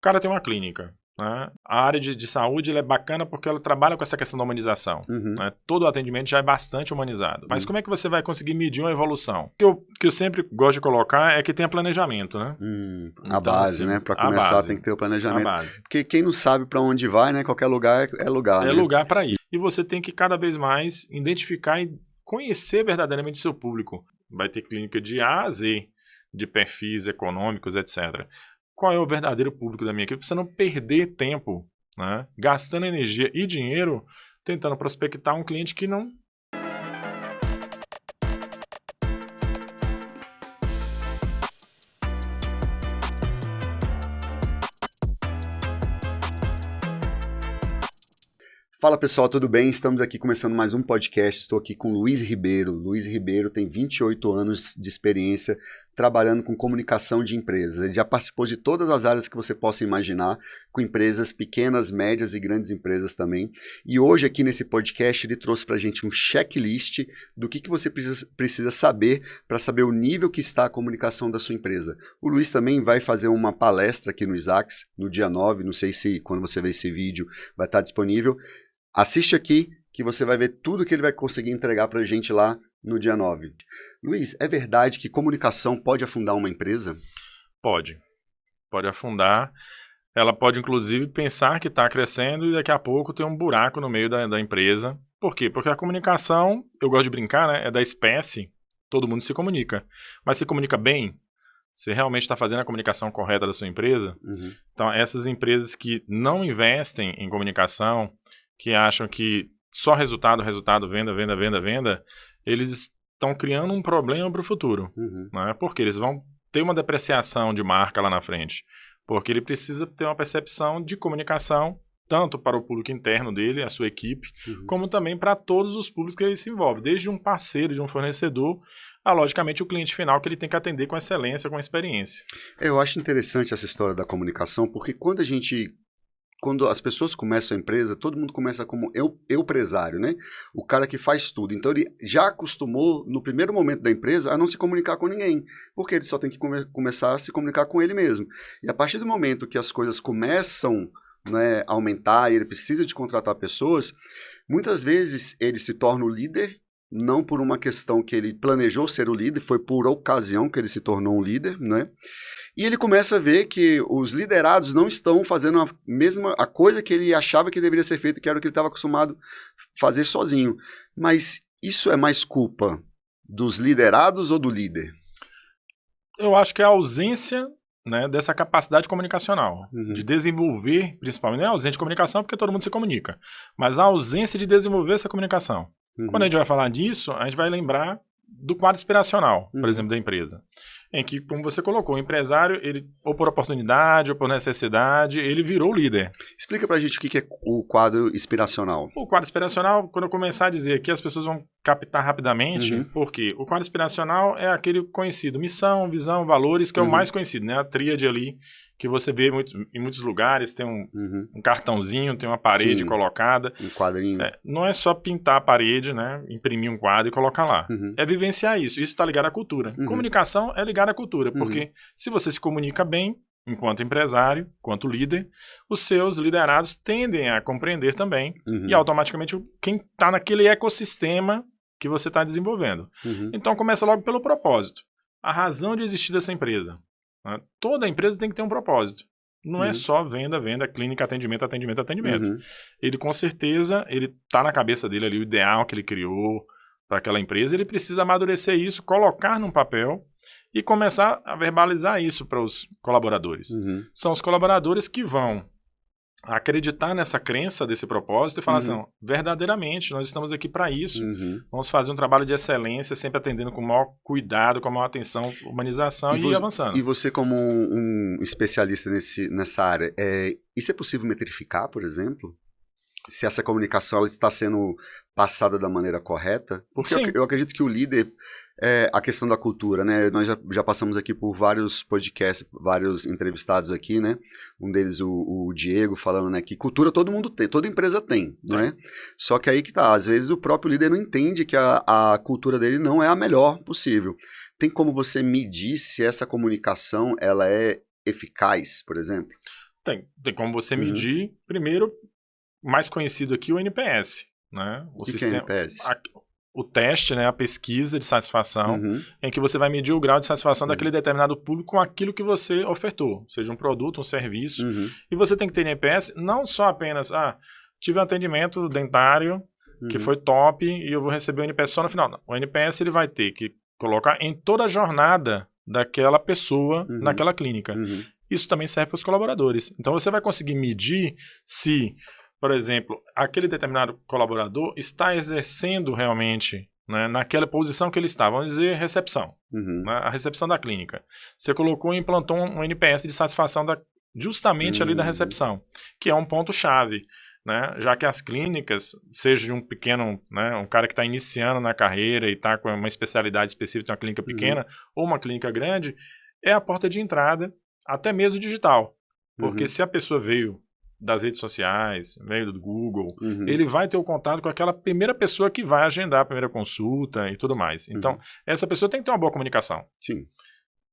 cara tem uma clínica, né? A área de saúde ela é bacana porque ela trabalha com essa questão da humanização. Né? Todo o atendimento já é bastante humanizado. Mas como é que você vai conseguir medir uma evolução? O que eu sempre gosto de colocar é que tenha planejamento, né? A base, assim, né? Para começar tem que ter o planejamento. A base. Porque quem não sabe para onde vai, né? Qualquer lugar é lugar, né? É lugar para ir. E você tem que cada vez mais identificar e conhecer verdadeiramente o seu público. Vai ter clínica de A a Z, de perfis econômicos, etc. Qual é o verdadeiro público da minha equipe? Pra você não perder tempo, né? Gastando energia e dinheiro tentando prospectar um cliente que não... Fala pessoal, tudo bem? Estamos aqui começando mais um podcast. Estou aqui com Luiz Ribeiro. Luiz Ribeiro tem 28 anos de experiência trabalhando com comunicação de empresas. Ele já participou de todas as áreas que você possa imaginar, com empresas pequenas, médias e grandes empresas também. E hoje aqui nesse podcast ele trouxe para a gente um checklist do que você precisa saber para saber o nível que está a comunicação da sua empresa. O Luiz também vai fazer uma palestra aqui no Isaacs no dia 9, não sei se quando você ver esse vídeo vai estar disponível. Assiste aqui que você vai ver tudo que ele vai conseguir entregar para a gente lá no dia 9. Luiz, é verdade que comunicação pode afundar uma empresa? Pode. Pode afundar. Ela pode, inclusive, pensar que está crescendo e daqui a pouco tem um buraco no meio da empresa. Por quê? Porque a comunicação, eu gosto de brincar, né? É da espécie, todo mundo se comunica. Mas se comunica bem? Você realmente está fazendo a comunicação correta da sua empresa? Então, essas empresas que não investem em comunicação, que acham que só resultado, venda, eles estão criando um problema para o futuro. Né? Porque eles vão ter uma depreciação de marca lá na frente. Porque ele precisa ter uma percepção de comunicação, tanto para o público interno dele, a sua equipe, como também para todos os públicos que ele se envolve. Desde um parceiro, de um fornecedor, a, logicamente, o cliente final que ele tem que atender com excelência, com experiência. Eu acho interessante essa história da comunicação, porque quando as pessoas começam a empresa, todo mundo começa como empresário, né? O cara que faz tudo. Então ele já acostumou, no primeiro momento da empresa, a não se comunicar com ninguém. Porque ele só tem que começar a se comunicar com ele mesmo. E a partir do momento que as coisas começam, né, a aumentar e ele precisa de contratar pessoas, muitas vezes ele se torna o líder, não por uma questão que ele planejou ser o líder, foi por ocasião que ele se tornou um líder, né? E ele começa a ver que os liderados não estão fazendo a coisa que ele achava que deveria ser feito, que era o que ele estava acostumado a fazer sozinho. Mas isso é mais culpa dos liderados ou do líder? Eu acho que é a ausência, né, dessa capacidade comunicacional, de desenvolver, principalmente, não é ausência de comunicação porque todo mundo se comunica, mas a ausência de desenvolver essa comunicação. Quando a gente vai falar disso, a gente vai lembrar do quadro inspiracional, por exemplo, da empresa. Em que, como você colocou, o empresário, ele, ou por oportunidade, ou por necessidade, ele virou líder. Explica pra gente o que é o quadro inspiracional. O quadro inspiracional, quando eu começar a dizer aqui, as pessoas vão captar rapidamente, porque o quadro inspiracional é aquele conhecido, missão, visão, valores, que é o mais conhecido, né? A tríade ali, que você vê em muitos lugares, tem um cartãozinho, tem uma parede colocada. Um quadrinho. Não é só pintar a parede, né? Imprimir um quadro e colocar lá. É vivenciar isso. Isso está ligado à cultura. Comunicação é ligada à cultura, porque se você se comunica bem, enquanto empresário, enquanto líder, os seus liderados tendem a compreender também e automaticamente quem está naquele ecossistema que você está desenvolvendo. Então começa logo pelo propósito. A razão de existir dessa empresa. Né? Toda empresa tem que ter um propósito. Não é só venda, clínica, atendimento. Ele com certeza, ele está na cabeça dele ali o ideal que ele criou para aquela empresa, ele precisa amadurecer isso, colocar num papel e começar a verbalizar isso para os colaboradores. São os colaboradores que vão acreditar nessa crença desse propósito e falar assim, verdadeiramente, nós estamos aqui para isso. Vamos fazer um trabalho de excelência, sempre atendendo com o maior cuidado, com a maior atenção, humanização e avançando. E você como um especialista nessa área, isso é possível metrificar, por exemplo? Se essa comunicação ela está sendo passada da maneira correta? Porque eu acredito que o líder a questão da cultura, né? Nós já passamos aqui por vários podcasts, vários entrevistados aqui, né? Um deles, o Diego, falando, né, que cultura todo mundo tem, toda empresa tem, não é? Só que aí que tá, às vezes o próprio líder não entende que a cultura dele não é a melhor possível. Tem como você medir se essa comunicação ela é eficaz, por exemplo? Tem como você medir, primeiro, mais conhecido aqui, o NPS. Né? O que é NPS? O teste, né, a pesquisa de satisfação, em que você vai medir o grau de satisfação daquele determinado público com aquilo que você ofertou, seja um produto, um serviço. E você tem que ter NPS não só apenas, tive um atendimento dentário que foi top e eu vou receber o NPS só no final. Não. O NPS ele vai ter que colocar em toda a jornada daquela pessoa naquela clínica. Isso também serve para os colaboradores. Então você vai conseguir medir se, por exemplo, aquele determinado colaborador está exercendo realmente, né, naquela posição que ele está, vamos dizer, recepção, né, a recepção da clínica. Você colocou e implantou um NPS de satisfação justamente ali da recepção, que é um ponto-chave, né, já que as clínicas, seja de um pequeno, né, um cara que está iniciando na carreira e está com uma especialidade específica, uma clínica pequena ou uma clínica grande, é a porta de entrada, até mesmo digital. Porque se a pessoa veio das redes sociais, veio do Google, ele vai ter o contato com aquela primeira pessoa que vai agendar a primeira consulta e tudo mais. Então, essa pessoa tem que ter uma boa comunicação. Sim.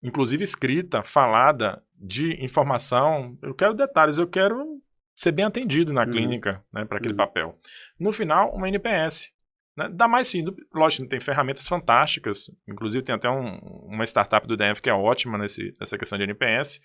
Inclusive escrita, falada, de informação. Eu quero detalhes, eu quero ser bem atendido na clínica, né, para aquele papel. No final, uma NPS. Né? Dá mais sim, lógico, tem ferramentas fantásticas, inclusive tem até uma startup do DF que é ótima nessa questão de NPS,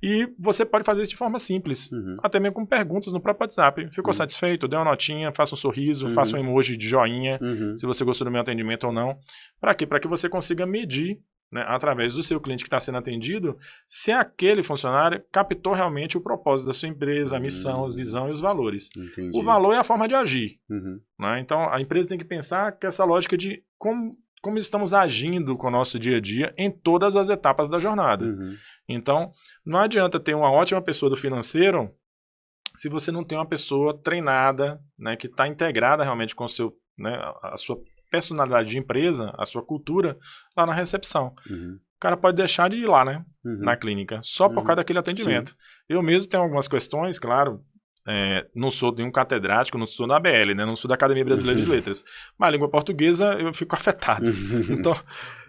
e você pode fazer isso de forma simples, até mesmo com perguntas no próprio WhatsApp. Ficou satisfeito? Deu uma notinha, faça um sorriso, faça um emoji de joinha, se você gostou do meu atendimento ou não. Para quê? Para que você consiga medir, né, através do seu cliente que está sendo atendido, se aquele funcionário captou realmente o propósito da sua empresa, a missão, a visão e os valores. Entendi. O valor é a forma de agir. Né? Então, a empresa tem que pensar que essa lógica de como estamos agindo com o nosso dia a dia em todas as etapas da jornada. Então, não adianta ter uma ótima pessoa do financeiro se você não tem uma pessoa treinada, né, que está integrada realmente com o seu, né, a sua personalidade de empresa, a sua cultura, lá na recepção. O cara pode deixar de ir lá, né, na clínica, só por causa daquele atendimento. Sim. Eu mesmo tenho algumas questões, claro, não sou nenhum catedrático, não sou da ABL, né, não sou da Academia Brasileira de Letras, mas a língua portuguesa eu fico afetado. Então,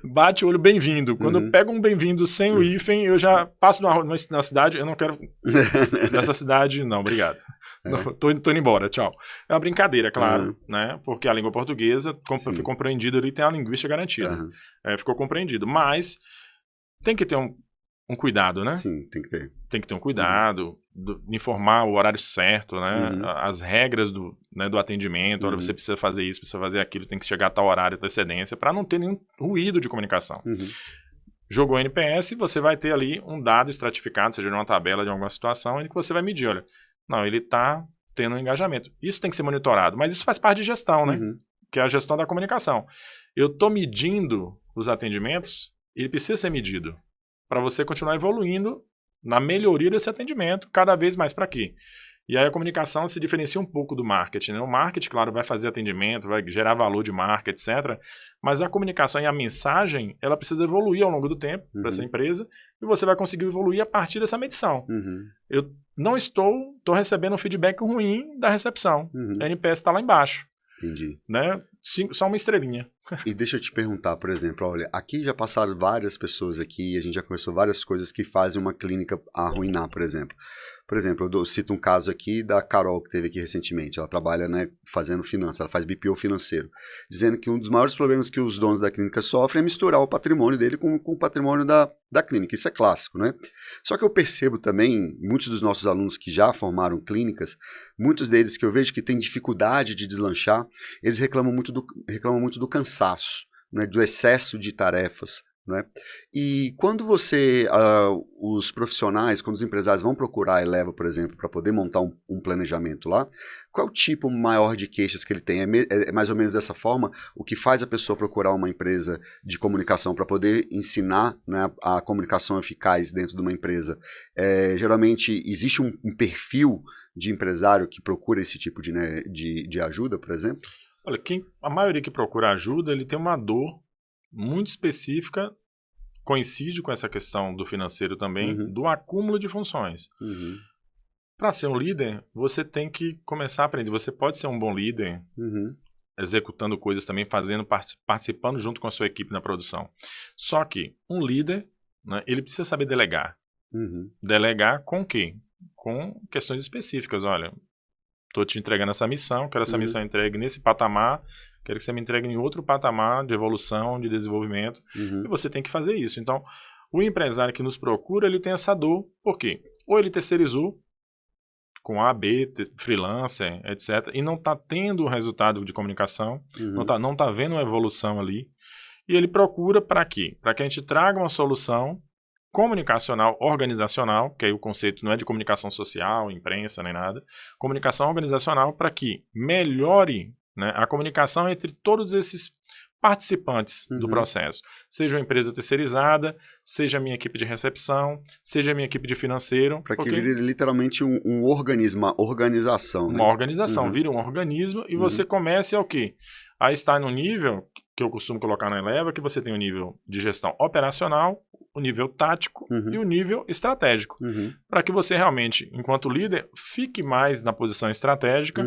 bate o olho bem-vindo. Quando eu pego um bem-vindo sem o hífen, eu já passo na cidade, eu não quero nessa cidade, não, obrigado. Não, tô indo embora, tchau. É uma brincadeira, claro, né? Porque a língua portuguesa, foi compreendido ali, tem a linguística garantida. Ficou compreendido. Mas tem que ter um cuidado, né? Sim, tem que ter. Tem que ter um cuidado, de informar o horário certo, né? As regras do atendimento, olha, você precisa fazer isso, precisa fazer aquilo, tem que chegar a tal horário, tal excedência, para não ter nenhum ruído de comunicação. Jogou NPS, você vai ter ali um dado estratificado, seja numa tabela de alguma situação, em que você vai medir, olha, não, ele está tendo um engajamento. Isso tem que ser monitorado, mas isso faz parte de gestão, né? Que é a gestão da comunicação. Eu estou medindo os atendimentos, ele precisa ser medido para você continuar evoluindo na melhoria desse atendimento, cada vez mais para quê? E aí a comunicação se diferencia um pouco do marketing, né? O marketing, claro, vai fazer atendimento, vai gerar valor de marca, etc. Mas a comunicação e a mensagem, ela precisa evoluir ao longo do tempo para essa empresa e você vai conseguir evoluir a partir dessa medição. Eu não estou recebendo um feedback ruim da recepção. A NPS está lá embaixo. Entendi. Né? Só uma estrelinha. E deixa eu te perguntar, por exemplo, olha, aqui já passaram várias pessoas aqui, a gente já conversou várias coisas que fazem uma clínica arruinar, por exemplo. Por exemplo, eu cito um caso aqui da Carol, que teve aqui recentemente. Ela trabalha, né, fazendo finanças, ela faz BPO financeiro. Dizendo que um dos maiores problemas que os donos da clínica sofrem é misturar o patrimônio dele com o patrimônio da clínica. Isso é clássico, né? Só que eu percebo também, muitos dos nossos alunos que já formaram clínicas, muitos deles que eu vejo que têm dificuldade de deslanchar, eles reclamam muito do cansaço, né, do excesso de tarefas. Né? E quando os profissionais, quando os empresários vão procurar a Eleva, por exemplo, para poder montar um planejamento lá, qual é o tipo maior de queixas que ele tem? É mais ou menos dessa forma o que faz a pessoa procurar uma empresa de comunicação para poder ensinar, né, a comunicação eficaz dentro de uma empresa. Geralmente existe um perfil de empresário que procura esse tipo de ajuda, por exemplo? Olha, a maioria que procura ajuda, ele tem uma dor muito específica, coincide com essa questão do financeiro também, do acúmulo de funções. Para ser um líder, você tem que começar a aprender. Você pode ser um bom líder, executando coisas também, participando junto com a sua equipe na produção. Só que um líder, né, ele precisa saber delegar. Delegar com o quê? com questões específicas. Olha, estou te entregando essa missão, quero essa missão entregue nesse patamar, quero que você me entregue em outro patamar de evolução, de desenvolvimento, e você tem que fazer isso. Então, o empresário que nos procura, ele tem essa dor. Por quê? Ou ele terceirizou com A, B, freelancer, etc., e não está tendo o resultado de comunicação, não tá vendo uma evolução ali, e ele procura para quê? Para que a gente traga uma solução comunicacional, organizacional, que aí o conceito não é de comunicação social, imprensa, nem nada, comunicação organizacional para que melhore, né, a comunicação entre todos esses participantes do processo. Seja uma empresa terceirizada, seja a minha equipe de recepção, seja a minha equipe de financeiro. Para que vire literalmente um organismo, uma organização. Uma organização, vira um organismo e você comece a quê? A estar no nível que eu costumo colocar na Eleva, que você tem o nível de gestão operacional, o nível tático e o nível estratégico. Para que você realmente, enquanto líder, fique mais na posição estratégica,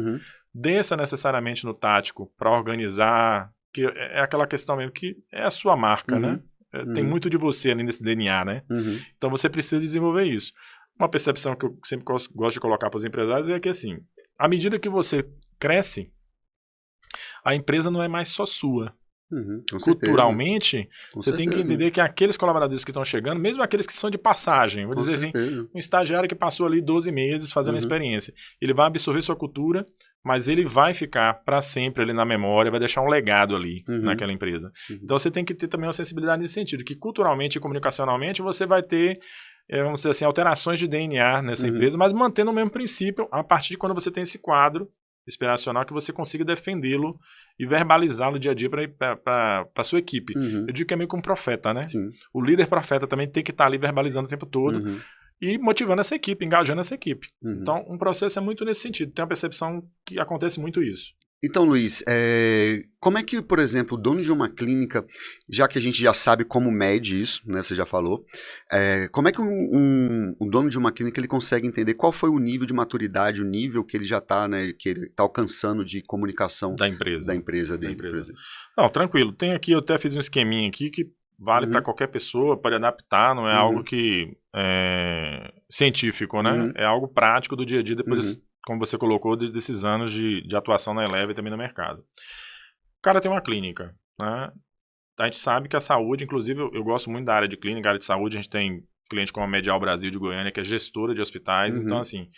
desça necessariamente no tático para organizar, que é aquela questão mesmo que é a sua marca, né? Tem muito de você ali nesse DNA, né? Então você precisa desenvolver isso. Uma percepção que eu sempre gosto de colocar para os empresários é que, assim, à medida que você cresce, a empresa não é mais só sua. Culturalmente, você tem que entender que aqueles colaboradores que estão chegando, mesmo aqueles que são de passagem, vou dizer assim, um estagiário que passou ali 12 meses fazendo a experiência, ele vai absorver sua cultura, mas ele vai ficar para sempre ali na memória, vai deixar um legado ali naquela empresa. Então você tem que ter também uma sensibilidade nesse sentido, que culturalmente e comunicacionalmente você vai ter, vamos dizer assim, alterações de DNA nessa empresa, mas mantendo o mesmo princípio a partir de quando você tem esse quadro inspiracional que você consiga defendê-lo e verbalizá-lo dia a dia para a sua equipe. Eu digo que é meio como um profeta, né? Sim. O líder profeta também tem que estar ali verbalizando o tempo todo e motivando essa equipe, engajando essa equipe. Então, um processo é muito nesse sentido. Tem uma percepção que acontece muito isso. Então, Luiz, como é que, por exemplo, o dono de uma clínica, já que a gente já sabe como mede isso, né, você já falou, como é que um dono de uma clínica ele consegue entender qual foi o nível de maturidade, o nível que ele já está, né, que ele está alcançando de comunicação da empresa dele? Não, tranquilo. Tem aqui, eu até fiz um esqueminha aqui que vale para qualquer pessoa, pode adaptar, não é algo que é científico, né? É algo prático do dia a dia, depois como você colocou, desses anos de atuação na Eleva e também no mercado. O cara tem uma clínica, né? A gente sabe que a saúde, inclusive, eu gosto muito da área de clínica, área de saúde, a gente tem cliente como a Medial Brasil de Goiânia, que é gestora de hospitais, então, assim,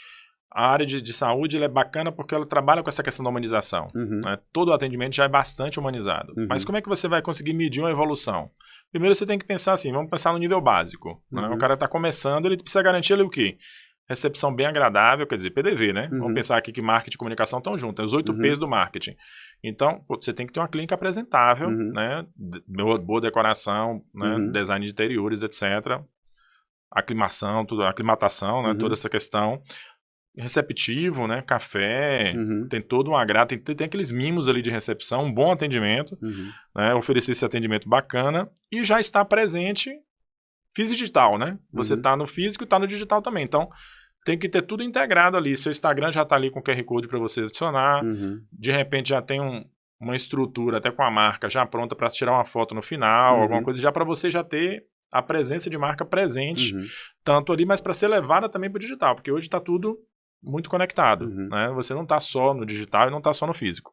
a área de saúde ela é bacana porque ela trabalha com essa questão da humanização. Né? Todo o atendimento já é bastante humanizado. Mas como é que você vai conseguir medir uma evolução? Primeiro você tem que pensar assim, vamos pensar no nível básico. Né? O cara está começando, ele precisa garantir ali o quê? Recepção bem agradável, quer dizer, PDV, né? Vamos pensar aqui que marketing e comunicação estão juntos, os 8 P's do marketing. Então, você tem que ter uma clínica apresentável, né? Boa decoração, né? Design de interiores, etc. Aclimatação, né? Toda essa questão. Receptivo, né? Café, tem todo um agrado, tem aqueles mimos ali de recepção, um bom atendimento, né? Oferecer esse atendimento bacana e já está presente físico e digital, né? Você está no físico e está no digital também. Então, tem que ter tudo integrado ali. Seu Instagram já está ali com o QR Code para você adicionar. De repente já tem uma estrutura até com a marca já pronta para tirar uma foto no final, alguma coisa já para você já ter a presença de marca presente, tanto ali, mas para ser levada também para o digital, porque hoje está tudo muito conectado, né? Você não está só no digital e não está só no físico.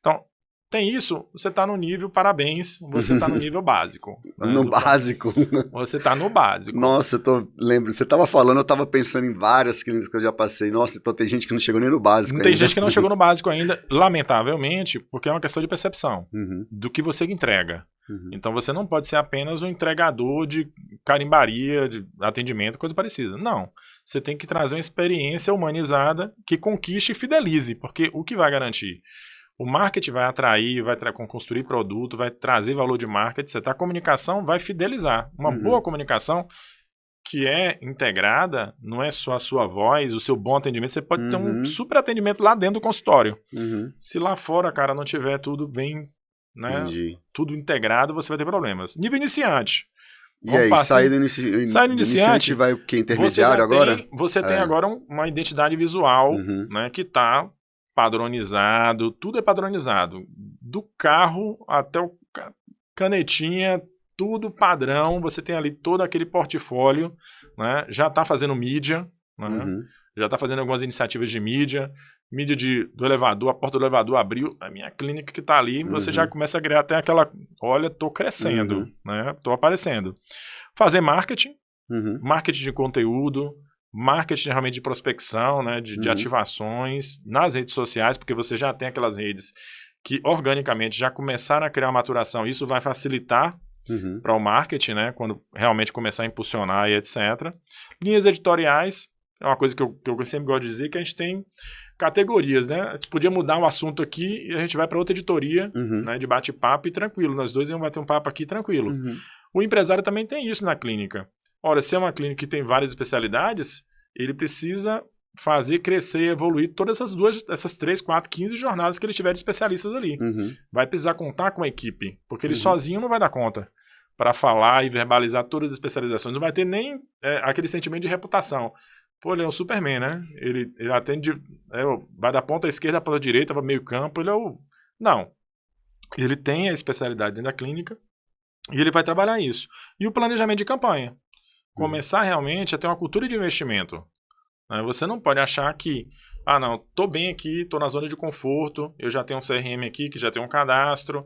Então, tem isso, você está no nível, parabéns, você está no nível básico. Né, no básico? Você está no básico. Nossa, lembro, você estava falando, eu estava pensando em várias clínicas que eu já passei. Nossa, então tem gente que não chegou nem no básico ainda. Tem gente que não chegou no básico ainda, lamentavelmente, porque é uma questão de percepção do que você entrega. Então você não pode ser apenas um entregador de carimbaria, de atendimento, coisa parecida. Não. Você tem que trazer uma experiência humanizada que conquiste e fidelize, porque o que vai garantir? O marketing vai atrair, vai construir produto, vai trazer valor de marca, etc. A comunicação vai fidelizar. Uma boa comunicação que é integrada, não é só a sua voz, o seu bom atendimento, você pode ter um super atendimento lá dentro do consultório. Se lá fora, cara, não tiver tudo bem, né, tudo integrado, você vai ter problemas. Nível iniciante. E aí, sair do iniciante vai o quê? Intermediário agora? Você tem agora uma identidade visual, né, que está padronizado, tudo é padronizado. Do carro até o canetinha, tudo padrão. Você tem ali todo aquele portfólio, né? Já está fazendo mídia, né? já está fazendo algumas iniciativas de mídia do elevador, a porta do elevador abriu, a minha clínica que está ali, você já começa a criar até aquela, olha, estou crescendo, né? Estou aparecendo. Fazer marketing, marketing de conteúdo, marketing realmente de prospecção, né? De ativações nas redes sociais, porque você já tem aquelas redes que organicamente já começaram a criar maturação, isso vai facilitar para o marketing, né? Quando realmente começar a impulsionar e etc. Linhas editoriais, é uma coisa que eu sempre gosto de dizer, que a gente tem categorias, né? A gente podia mudar um assunto aqui e a gente vai para outra editoria, né? De bate-papo e tranquilo, nós dois vamos bater um papo aqui tranquilo. O empresário também tem isso na clínica. Ora, se é uma clínica que tem várias especialidades, ele precisa fazer crescer e evoluir todas essas 3, 4, 15 jornadas que ele tiver de especialistas ali. Vai precisar contar com a equipe, porque ele sozinho não vai dar conta para falar e verbalizar todas as especializações. Não vai ter nem aquele sentimento de reputação. Pô, ele é o Superman, né? Ele atende, vai da ponta esquerda para a direita, para meio campo, ele é o... Não. Ele tem a especialidade dentro da clínica e ele vai trabalhar isso. E o planejamento de campanha. Começar realmente a ter uma cultura de investimento. Você não pode achar que, não, tô bem aqui, tô na zona de conforto, eu já tenho um CRM aqui, que já tem um cadastro,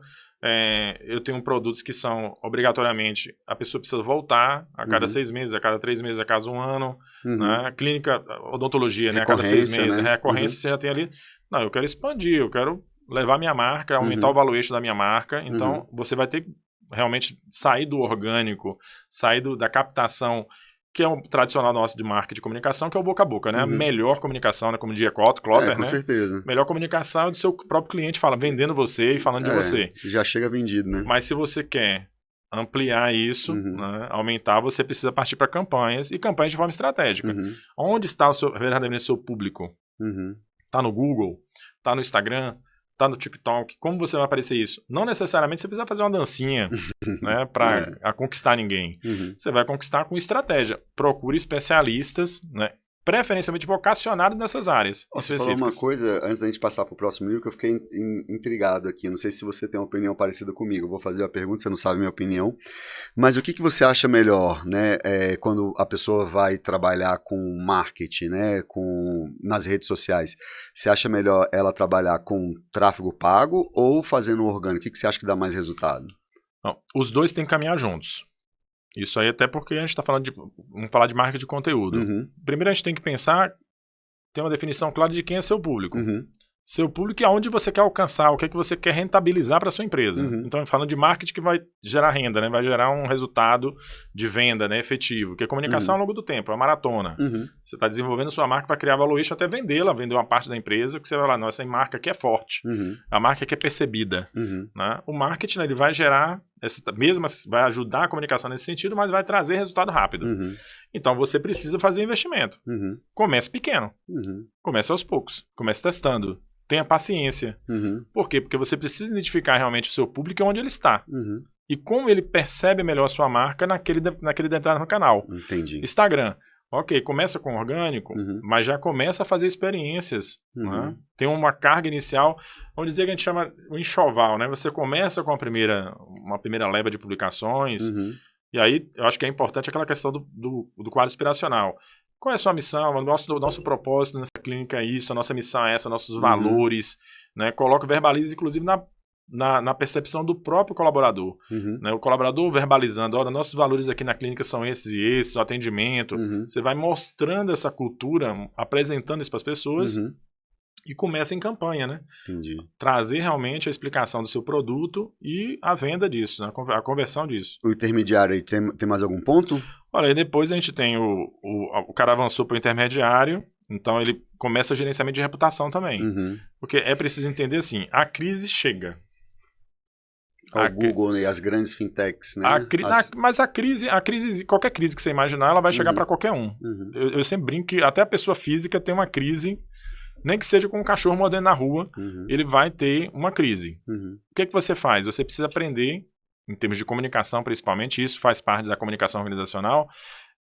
eu tenho produtos que são, obrigatoriamente, a pessoa precisa voltar a cada 6 meses, a cada 3 meses, a cada 1 ano, né? Clínica, odontologia, né? A cada 6 meses, né? Recorrência você já tem ali. Não, eu quero expandir, eu quero levar minha marca, aumentar o valuation da minha marca, então você vai ter que realmente sair do orgânico, sair da captação, que é um tradicional nosso de marca de comunicação, que é o boca a boca, né? A melhor comunicação, né? Como dizia Klotter, com né? certeza. Melhor comunicação é do seu próprio cliente, vendendo você e falando de você. Já chega vendido, né? Mas se você quer ampliar isso, né? Aumentar, você precisa partir para campanhas, e campanhas de forma estratégica. Onde está verdadeiramente o seu público? Está no Google? Está no Instagram? Tá no TikTok, como você vai aparecer isso? Não necessariamente você precisa fazer uma dancinha, né, para conquistar ninguém. Você vai conquistar com estratégia. Procure especialistas, né, preferencialmente vocacionados nessas áreas específicas. Você falou uma coisa, antes da gente passar para o próximo livro, que eu fiquei intrigado aqui. Não sei se você tem uma opinião parecida comigo. Eu vou fazer a pergunta, você não sabe a minha opinião. Mas o que você acha melhor, né, quando a pessoa vai trabalhar com marketing, né, nas redes sociais? Você acha melhor ela trabalhar com tráfego pago ou fazendo orgânico? O que você acha que dá mais resultado? Não, os dois têm que caminhar juntos. Isso aí até porque a gente está falando vamos falar de marca de conteúdo. Primeiro a gente tem que pensar, ter uma definição clara de quem é seu público. Seu público é onde você quer alcançar, o que é que você quer rentabilizar para sua empresa. Então, falando de marketing que vai gerar renda, né? Vai gerar um resultado de venda, né? Efetivo. Porque a comunicação ao longo do tempo, é uma maratona. Você está desenvolvendo sua marca para criar valuation até vendê-la, vender uma parte da empresa, que você vai lá, nossa, essa marca aqui é forte. A marca aqui é percebida. Né? O marketing, né, ele vai gerar, vai ajudar a comunicação nesse sentido, mas vai trazer resultado rápido. Então, você precisa fazer investimento. Comece pequeno. Comece aos poucos. Comece testando. Tenha paciência. Por quê? Porque você precisa identificar realmente o seu público e onde ele está. E como ele percebe melhor a sua marca naquele determinado canal. Entendi. Instagram. Ok, começa com orgânico, mas já começa a fazer experiências. Né? Tem uma carga inicial, vamos dizer que a gente chama o enxoval. Né? Você começa com uma primeira leva de publicações, e aí eu acho que é importante aquela questão do quadro inspiracional. Qual é a sua missão? O nosso propósito nessa clínica é isso, a nossa missão é essa, nossos valores. Né? Verbaliza, inclusive, na percepção do próprio colaborador. Né? O colaborador verbalizando, olha, nossos valores aqui na clínica são esses e esses, o atendimento. Você vai mostrando essa cultura, apresentando isso para as pessoas e começa em campanha, né? Entendi. Trazer realmente a explicação do seu produto e a venda disso, né? A conversão disso. O intermediário aí, tem mais algum ponto? Olha, aí depois a gente tem o cara avançou para o intermediário, então ele começa gerenciamento de reputação também. Porque é preciso entender assim, a crise chega. O Google e as grandes fintechs, né? Mas a crise, qualquer crise que você imaginar, ela vai chegar para qualquer um. Eu sempre brinco que até a pessoa física tem uma crise, nem que seja com um cachorro mordendo na rua, ele vai ter uma crise. O que você faz? Você precisa aprender, em termos de comunicação principalmente, isso faz parte da comunicação organizacional,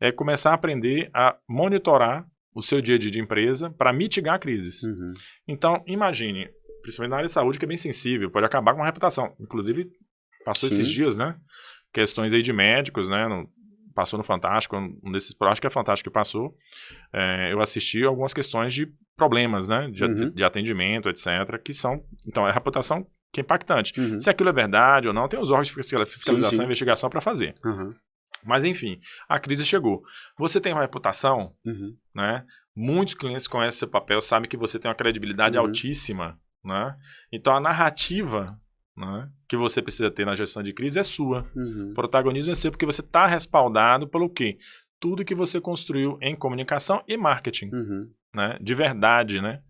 é começar a aprender a monitorar o seu dia a dia de empresa para mitigar crises. Então, imagine, principalmente na área de saúde, que é bem sensível, pode acabar com a reputação. Inclusive, passou esses dias, né? Questões aí de médicos, né? passou no Fantástico, um desses, acho que é Fantástico que passou, eu assisti algumas questões de problemas, né, de atendimento, etc, que são, então é a reputação que é impactante. Se aquilo é verdade ou não, tem os órgãos de fiscalização e investigação para fazer. Mas enfim, a crise chegou. Você tem uma reputação, né, muitos clientes conhecem seu papel, sabem que você tem uma credibilidade altíssima, né, então a narrativa, né, que você precisa ter na gestão de crise é sua. O protagonismo é seu porque você está respaldado pelo quê? Tudo que você construiu em comunicação e marketing, né, de verdade, né,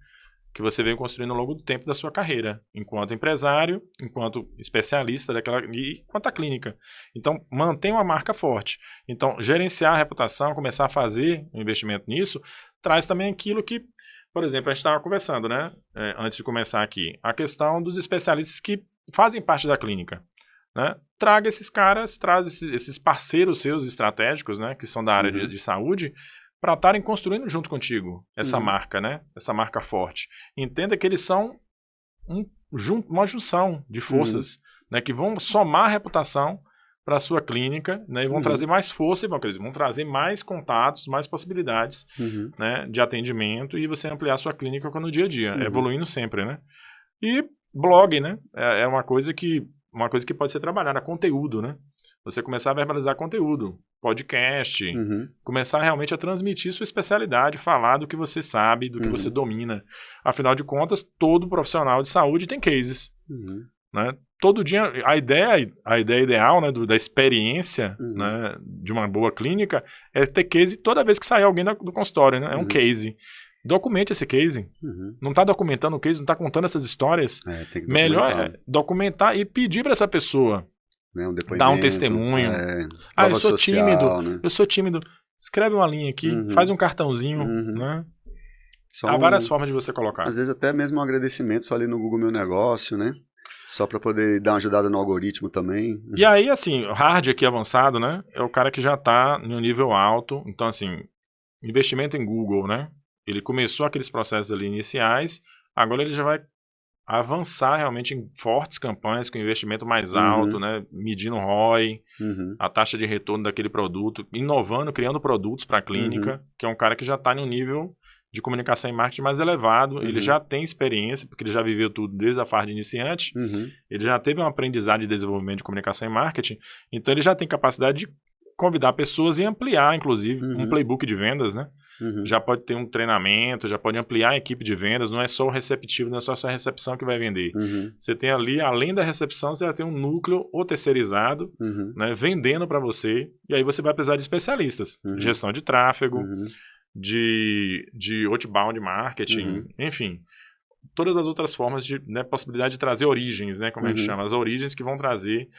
que você veio construindo ao longo do tempo da sua carreira, enquanto empresário, enquanto especialista daquela e enquanto a clínica. Então, mantém uma marca forte. Então, gerenciar a reputação, começar a fazer um investimento nisso, traz também aquilo que, por exemplo, a gente estava conversando, né, antes de começar aqui, a questão dos especialistas que fazem parte da clínica, né? Traga esses caras, traz esses parceiros seus estratégicos, né, que são da área de saúde, para estarem construindo junto contigo essa marca, né? Essa marca forte. Entenda que eles são uma junção de forças, né, que vão somar a reputação para a sua clínica, né, e vão trazer mais força e vão trazer mais contatos, mais possibilidades, né, de atendimento e você ampliar a sua clínica no dia a dia, evoluindo sempre, né? E blog, né? É uma coisa que pode ser trabalhada, conteúdo, né? Você começar a verbalizar conteúdo, podcast, começar realmente a transmitir sua especialidade, falar do que você sabe, do que você domina. Afinal de contas, todo profissional de saúde tem cases. Né? Todo dia, a ideia ideal, né, da experiência, né, de uma boa clínica é ter case toda vez que sair alguém do consultório. Né? É um case. Documente esse case. Não está documentando o case, não está contando essas histórias. Tem que melhor é documentar e pedir para essa pessoa, né, dar um testemunho. Eu sou social, tímido, né? Eu sou tímido. Escreve uma linha aqui, faz um cartãozinho, né? Há várias formas de você colocar. Às vezes até mesmo um agradecimento só ali no Google Meu Negócio, né? Só para poder dar uma ajudada no algoritmo também. E aí, assim, hard aqui avançado, né? É o cara que já está no nível alto. Então, assim, investimento em Google, né? Ele começou aqueles processos ali iniciais, agora ele já vai avançar realmente em fortes campanhas com investimento mais alto, né, medindo o ROI, a taxa de retorno daquele produto, inovando, criando produtos para a clínica, que é um cara que já está em um nível de comunicação e marketing mais elevado, ele já tem experiência, porque ele já viveu tudo desde a fase de iniciante, ele já teve um aprendizado de desenvolvimento de comunicação e marketing, então ele já tem capacidade de convidar pessoas e ampliar, inclusive, um playbook de vendas, né? Já pode ter um treinamento, já pode ampliar a equipe de vendas, não é só o receptivo, não é só a recepção que vai vender. Você tem ali, além da recepção, você vai ter um núcleo ou terceirizado, né, vendendo para você, e aí você vai precisar de especialistas, de gestão de tráfego, de outbound marketing, enfim, todas as outras formas de, né, possibilidade de trazer origens, né, como a gente chama, as origens que vão trazer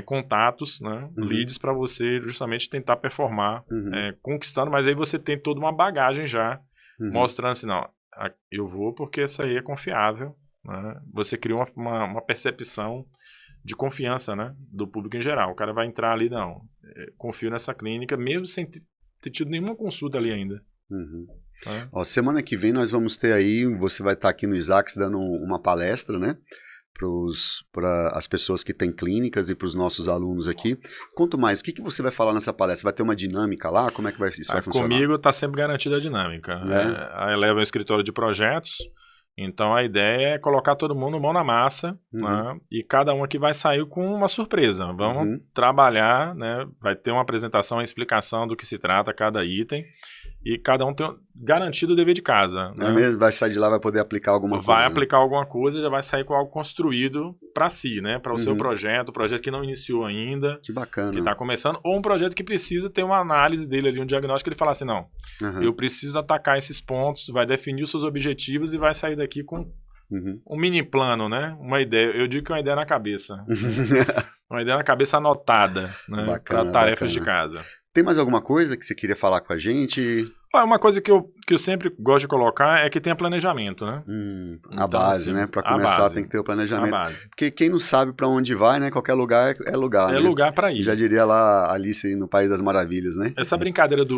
contatos, né, leads para você justamente tentar performar, conquistando, mas aí você tem toda uma bagagem já, mostrando assim, não, eu vou porque essa aí é confiável, né? Você criou uma percepção de confiança, né, do público em geral. O cara vai entrar ali, não, confio nessa clínica, mesmo sem ter tido nenhuma consulta ali ainda. Ó, semana que vem nós vamos ter aí, você vai estar aqui no Isaacs dando uma palestra, né? Para as pessoas que têm clínicas e para os nossos alunos aqui. Quanto mais, o que você vai falar nessa palestra? Vai ter uma dinâmica lá? Como é que isso vai funcionar? Comigo está sempre garantida a dinâmica. A Eleva é um escritório de projetos, então a ideia é colocar todo mundo mão na massa, né? E cada um aqui vai sair com uma surpresa. Vamos trabalhar, né? Vai ter uma apresentação, uma explicação do que se trata cada item. E cada um tem garantido o dever de casa. Não é mesmo? Vai sair de lá, vai poder aplicar alguma coisa. Vai aplicar alguma coisa, já vai sair com algo construído para si, né? Para o seu projeto, projeto que não iniciou ainda. Que bacana. Que está começando, ou um projeto que precisa ter uma análise dele ali, um diagnóstico, que ele fala assim, não, eu preciso atacar esses pontos, vai definir os seus objetivos e vai sair daqui com um mini plano, né? Uma ideia, eu digo que é uma ideia na cabeça. Uma ideia na cabeça anotada, né? Para tarefas de casa. Tem mais alguma coisa que você queria falar com a gente? Uma coisa que eu sempre gosto de colocar é que tenha planejamento, né? A base, assim, né? Para começar tem que ter o planejamento. A base. Porque quem não sabe para onde vai, né? Qualquer lugar é lugar, né? É lugar para ir. Já diria lá Alice no País das Maravilhas, né? Essa brincadeira de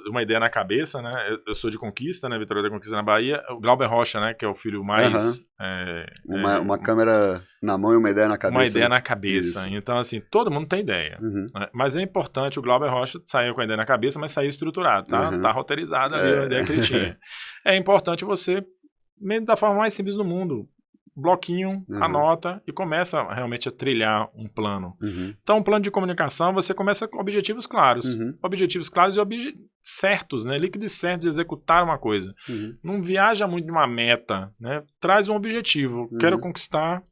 uma ideia na cabeça, né? Eu sou de Conquista, né? Vitória da Conquista na Bahia. O Glauber Rocha, né? Que é o filho mais... uma câmera na mão e uma ideia na cabeça. Uma ideia na cabeça. Isso. Então, assim, todo mundo tem ideia. Né? Mas é importante, o Glauber Rocha saiu com a ideia na cabeça, mas saiu estruturado, tá? Tá roteirizado ali a ideia que ele tinha. É importante você, mesmo da forma mais simples do mundo, bloquinho, anota e começa realmente a trilhar um plano. Então, um plano de comunicação, você começa com objetivos claros. Objetivos claros e certos, né? Líquidos certos de executar uma coisa. Não viaja muito de uma meta, né? Traz um objetivo. Quero conquistar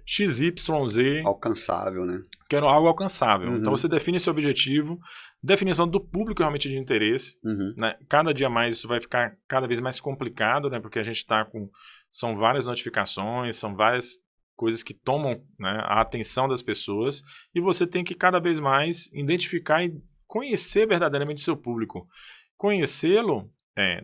XYZ. Alcançável, né? Quero algo alcançável. Então, você define esse objetivo, definição do público realmente de interesse. Né? Cada dia mais isso vai ficar cada vez mais complicado, né? Porque a gente está com... São várias notificações, são várias coisas que tomam, né, a atenção das pessoas e você tem que cada vez mais identificar e conhecer verdadeiramente o seu público. Conhecê-lo,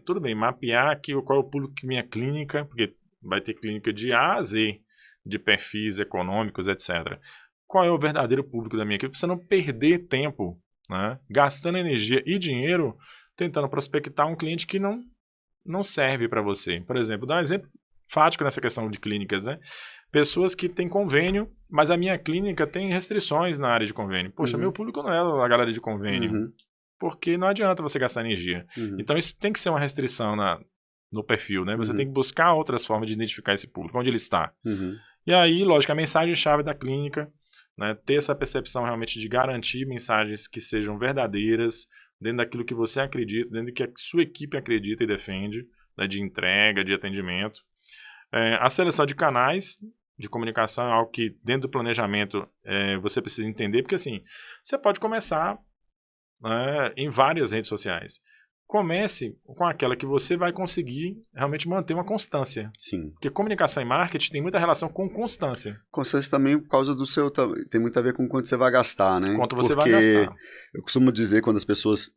tudo bem, mapear qual é o público que minha clínica, porque vai ter clínica de A a Z, de perfis econômicos, etc. Qual é o verdadeiro público da minha clínica? Para você não perder tempo, né, gastando energia e dinheiro tentando prospectar um cliente que não serve para você. Por exemplo, dá um exemplo fático nessa questão de clínicas, né? Pessoas que têm convênio, mas a minha clínica tem restrições na área de convênio. Poxa, meu público não é a galera de convênio. Porque não adianta você gastar energia. Então, isso tem que ser uma restrição no perfil, né? Você tem que buscar outras formas de identificar esse público, onde ele está. E aí, lógico, a mensagem-chave da clínica, né? Ter essa percepção realmente de garantir mensagens que sejam verdadeiras, dentro daquilo que você acredita, dentro do que a sua equipe acredita e defende, né? De entrega, de atendimento. A seleção de canais de comunicação é algo que, dentro do planejamento, você precisa entender, porque assim, você pode começar em várias redes sociais. Comece com aquela que você vai conseguir realmente manter uma constância. Sim. Porque comunicação e marketing tem muita relação com constância. Constância também por causa do seu... Tem muito a ver com quanto você vai gastar, né? Quanto você vai gastar. Eu costumo dizer, quando as pessoas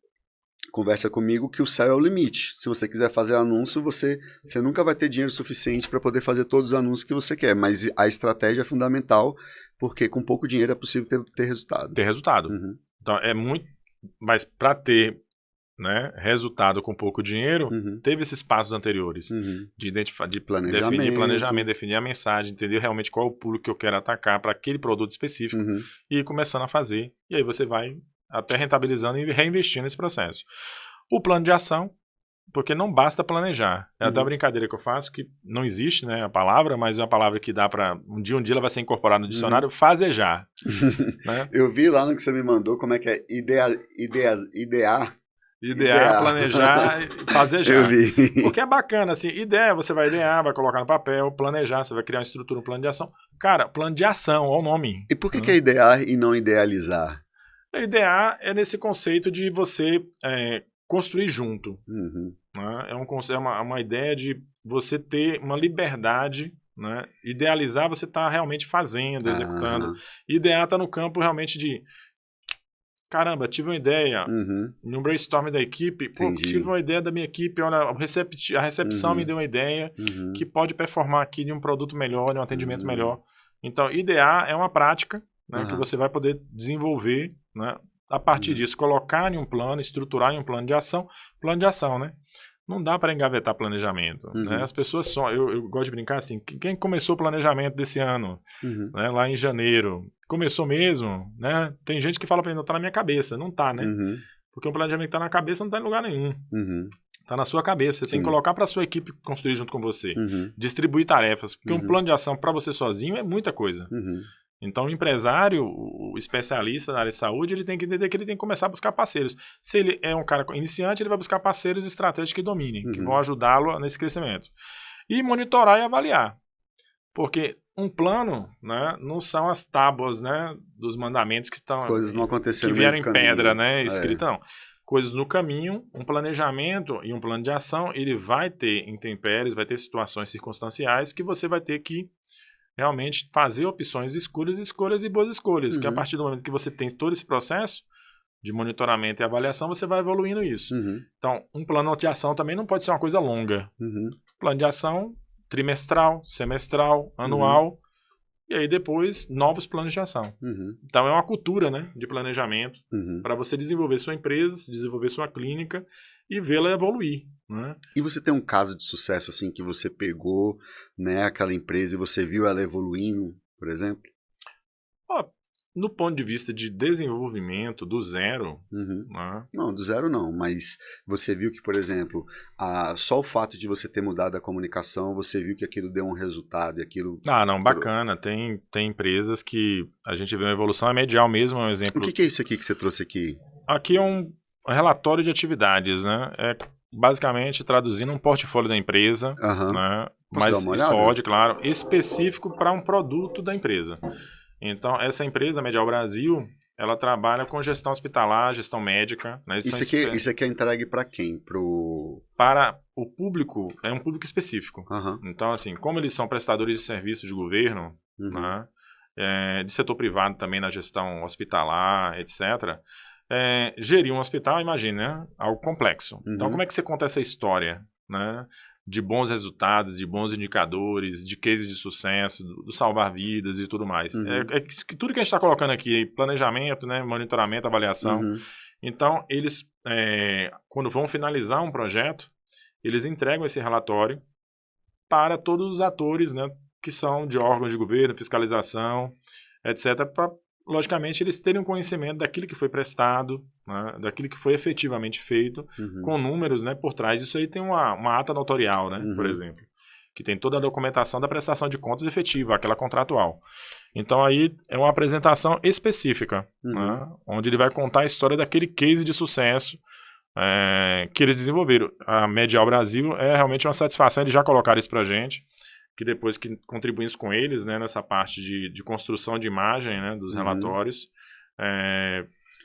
conversa comigo, que o céu é o limite. Se você quiser fazer anúncio, você nunca vai ter dinheiro suficiente para poder fazer todos os anúncios que você quer, mas a estratégia é fundamental, porque com pouco dinheiro é possível ter resultado. Ter resultado. Então, é muito... Mas para ter, né, resultado com pouco dinheiro, teve esses passos anteriores de identificar, de definir planejamento, definir a mensagem, entender realmente qual é o público que eu quero atacar para aquele produto específico e ir começando a fazer. E aí você vai até rentabilizando e reinvestindo nesse processo. O plano de ação, porque não basta planejar. É até uma brincadeira que eu faço, que não existe, né, a palavra, mas é uma palavra que dá para... Um dia ela vai ser incorporada no dicionário, fazejar. Né? Eu vi lá no que você me mandou, como é que é? Idear, planejar e fazejar. Eu vi. Porque é bacana, assim, ideia, você vai idear, vai colocar no papel, planejar, você vai criar uma estrutura, um plano de ação. Cara, plano de ação, olha o nome. E por que é idear e não idealizar? Idear é nesse conceito de você construir junto. Né? É uma ideia de você ter uma liberdade, né? Idealizar, você está realmente fazendo, executando. Idear está no campo realmente de caramba, tive uma ideia no brainstorm da equipe, tive uma ideia da minha equipe, olha, a recepção me deu uma ideia que pode performar aqui de um produto melhor, de um atendimento melhor. Então, idear é uma prática, né, que você vai poder desenvolver, né, a partir disso, colocar em um plano, estruturar em um plano de ação, né? Não dá para engavetar planejamento. Né? As pessoas só... Eu gosto de brincar assim, quem começou o planejamento desse ano, né, lá em janeiro, começou mesmo, né? Tem gente que fala para mim, não tá na minha cabeça. Não tá, né? Porque um planejamento que tá na cabeça não tá em lugar nenhum. Tá na sua cabeça. Você tem que colocar para a sua equipe construir junto com você. Distribuir tarefas. Porque um plano de ação para você sozinho é muita coisa. Então, o empresário, o especialista na área de saúde, ele tem que entender que ele tem que começar a buscar parceiros. Se ele é um cara iniciante, ele vai buscar parceiros estratégicos que dominem, que vão ajudá-lo nesse crescimento. E monitorar e avaliar. Porque um plano, né, não são as tábuas, né, dos mandamentos que estão... Coisas não aconteceram que vieram em pedra, né, escrita, não. Coisas no caminho, um planejamento e um plano de ação, ele vai ter intempéries, vai ter situações circunstanciais que você vai ter que realmente fazer opções escuras e boas escolhas, que a partir do momento que você tem todo esse processo, de monitoramento e avaliação, você vai evoluindo isso. Então, um plano de ação também não pode ser uma coisa longa. Plano de ação trimestral, semestral, anual, e aí depois novos planos de ação. Então, é uma cultura, né, de planejamento para você desenvolver sua empresa, desenvolver sua clínica e vê-la evoluir. Né? E você tem um caso de sucesso assim que você pegou, né, aquela empresa e você viu ela evoluindo, por exemplo? No ponto de vista de desenvolvimento do zero... Né? Não, do zero não, mas você viu que, por exemplo, só o fato de você ter mudado a comunicação, você viu que aquilo deu um resultado e aquilo... Não, bacana. Tem empresas que a gente vê uma evolução. A Medial mesmo é um exemplo... O que é isso aqui que você trouxe aqui? Aqui é um relatório de atividades, né? É basicamente traduzindo um portfólio da empresa, né? Mas pode, claro, específico para um produto da empresa. Então, essa empresa, Medial Brasil, ela trabalha com gestão hospitalar, gestão médica. Né? Isso aqui é entregue para quem? Para o público, é um público específico. Então, assim, como eles são prestadores de serviços de governo, né? De setor privado também na gestão hospitalar, etc., gerir um hospital, imagine, né? Algo complexo. Então, como é que você conta essa história, né? De bons resultados, de bons indicadores, de cases de sucesso, do salvar vidas e tudo mais. Tudo que a gente está colocando aqui, planejamento, né, monitoramento, avaliação. Então, eles, quando vão finalizar um projeto, eles entregam esse relatório para todos os atores, né, que são de órgãos de governo, fiscalização, etc., para, logicamente, eles terem um conhecimento daquilo que foi prestado, né, daquilo que foi efetivamente feito, com números, né, por trás. Isso aí tem uma ata notorial, né, por exemplo, que tem toda a documentação da prestação de contas efetiva, aquela contratual. Então, aí é uma apresentação específica, né, onde ele vai contar a história daquele case de sucesso que eles desenvolveram. A Medial Brasil é realmente uma satisfação, eles já colocaram isso pra gente, que depois que contribuímos com eles, né, nessa parte de construção de imagem, né, dos relatórios,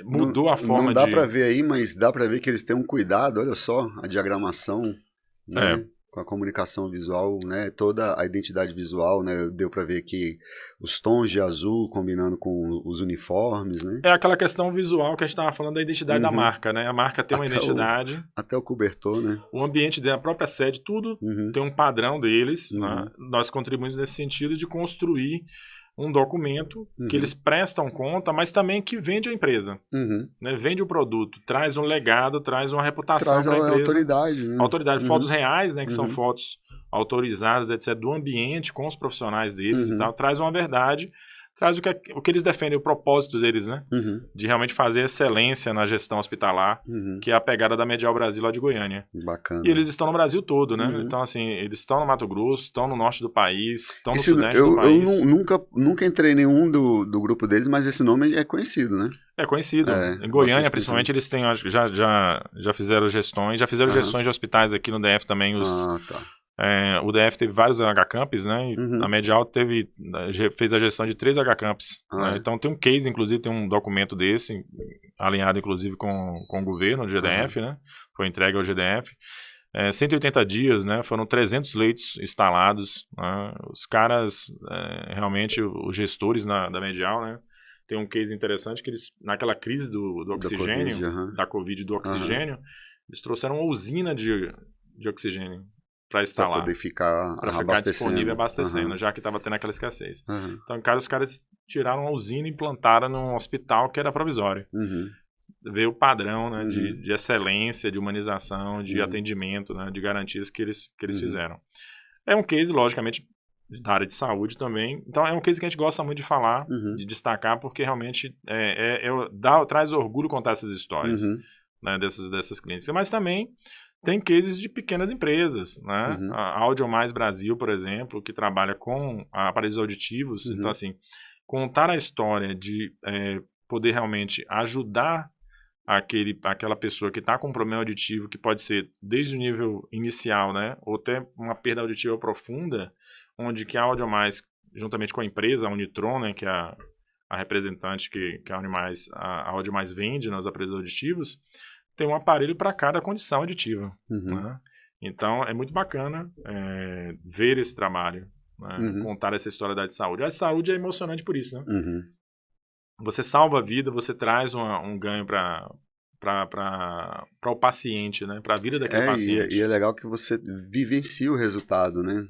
mudou a forma de... Não dá para ver aí, mas dá para ver que eles têm um cuidado, olha só, a diagramação, né, com a comunicação visual, né, toda a identidade visual, né, deu para ver que os tons de azul combinando com os uniformes, né. É aquela questão visual que a gente estava falando da identidade da marca, né, a marca tem uma identidade. Até o cobertor, né. O ambiente da própria sede, tudo tem um padrão deles, né? Nós contribuímos nesse sentido de construir um documento que eles prestam conta, mas também que vende a empresa, né? Vende o produto, traz um legado, traz uma reputação para a empresa. Autoridade, né? Autoridade, fotos reais, né, que são fotos autorizadas, etc., do ambiente com os profissionais deles e tal, traz uma verdade, traz o que eles defendem, o propósito deles, né, de realmente fazer excelência na gestão hospitalar, que é a pegada da Medial Brasil lá de Goiânia. Bacana. E eles estão no Brasil todo, né? Então, assim, eles estão no Mato Grosso, estão no norte do país, estão no sudeste do país. Eu nunca entrei em nenhum do grupo deles, mas esse nome é conhecido, né? É conhecido. Em Goiânia, principalmente, eles têm, já fizeram gestões, gestões de hospitais aqui no DF também. O DF teve vários HCamps, né? A Medial fez a gestão de 3 HCamps. Né? Então tem um case, inclusive, tem um documento desse, alinhado, inclusive, com o governo, o GDF, né? Foi entregue ao GDF. 180 dias, né? Foram 300 leitos instalados. Né? Os caras, realmente, os gestores da Medial, né? Tem um case interessante que eles, naquela crise do oxigênio, da Covid do oxigênio, eles trouxeram uma usina de oxigênio para instalar. Para poder ficar disponível abastecendo, já que estava tendo aquela escassez. Então, os caras tiraram a usina e implantaram num hospital que era provisório. Ver o padrão, né, de excelência, de humanização, de atendimento, né, de garantias que eles fizeram. É um case, logicamente, da área de saúde também. Então, é um case que a gente gosta muito de falar, de destacar, porque realmente traz orgulho contar essas histórias, né, dessas clínicas. Mas também tem cases de pequenas empresas, né? A AudioMais Brasil, por exemplo, que trabalha com aparelhos auditivos. Então, assim, contar a história de poder realmente ajudar aquela pessoa que está com um problema auditivo, que pode ser desde o nível inicial, né? Ou até uma perda auditiva profunda, onde que a AudioMais, juntamente com a empresa, a Unitron, né? Que é a representante que a AudioMais vende nos aparelhos auditivos, tem um aparelho para cada condição auditiva. Né? Então, é muito bacana ver esse trabalho, né? Contar essa história da área de saúde. A área de saúde é emocionante por isso, né? você salva a vida, você traz um ganho para o paciente, né? Para a vida daquele paciente. E é legal que você vivencia o resultado, né?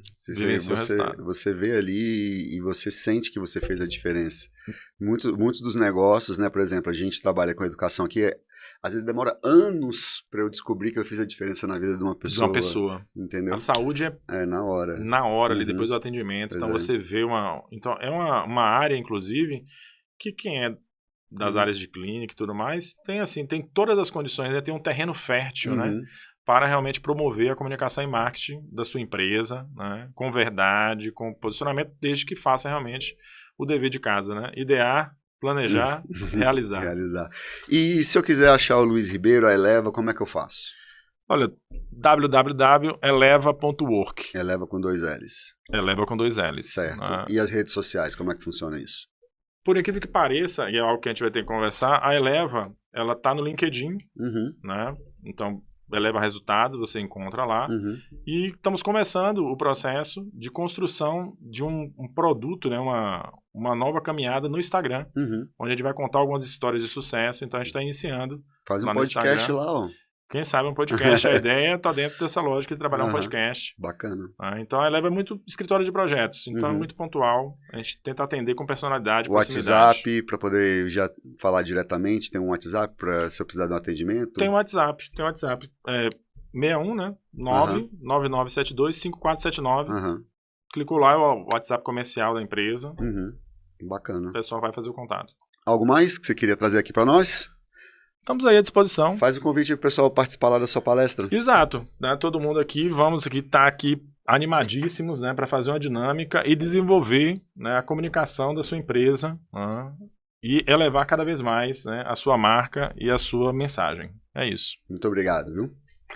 Você vê ali e você sente que você fez a diferença. Muitos dos negócios, né? Por exemplo, a gente trabalha com educação aqui, às vezes demora anos para eu descobrir que eu fiz a diferença na vida de uma pessoa. De uma pessoa. Entendeu? A saúde é na hora. Na hora, ali, depois do atendimento. Então você vê Então é uma área, inclusive, que quem é das áreas de clínica e tudo mais, tem todas as condições, né? Tem um terreno fértil, né? Para realmente promover a comunicação e marketing da sua empresa, né? Com verdade, com posicionamento, desde que faça realmente o dever de casa, né? Idear, planejar, realizar. E se eu quiser achar o Luiz Ribeiro, a Eleva, como é que eu faço? Olha, www.eleva.work. Eleva com 2 L's. Eleva com 2 L's. Certo. E as redes sociais, como é que funciona isso? Por incrível que pareça, e é algo que a gente vai ter que conversar, a Eleva, ela tá no LinkedIn, né? Então, Eleva Resultados, você encontra lá. E estamos começando o processo de construção de um produto, né? Uma nova caminhada no Instagram, onde a gente vai contar algumas histórias de sucesso. Então, a gente está iniciando. Faz um podcast lá, ó. Quem sabe um podcast, a ideia está dentro dessa lógica de trabalhar um podcast. Bacana. Então, a Eleva é muito escritório de projetos, então é muito pontual. A gente tenta atender com personalidade, o WhatsApp, para poder já falar diretamente, tem um WhatsApp para se eu precisar de um atendimento? Tem um WhatsApp. 61, né? 999725479. Clicou lá, é o WhatsApp comercial da empresa. Bacana. O pessoal vai fazer o contato. Algo mais que você queria trazer aqui para nós? Estamos aí à disposição. Faz o convite para o pessoal participar lá da sua palestra. Exato. Né? Todo mundo aqui, vamos estar aqui animadíssimos, né, para fazer uma dinâmica e desenvolver, né, a comunicação da sua empresa, né, e elevar cada vez mais, né, a sua marca e a sua mensagem. É isso. Muito obrigado, viu?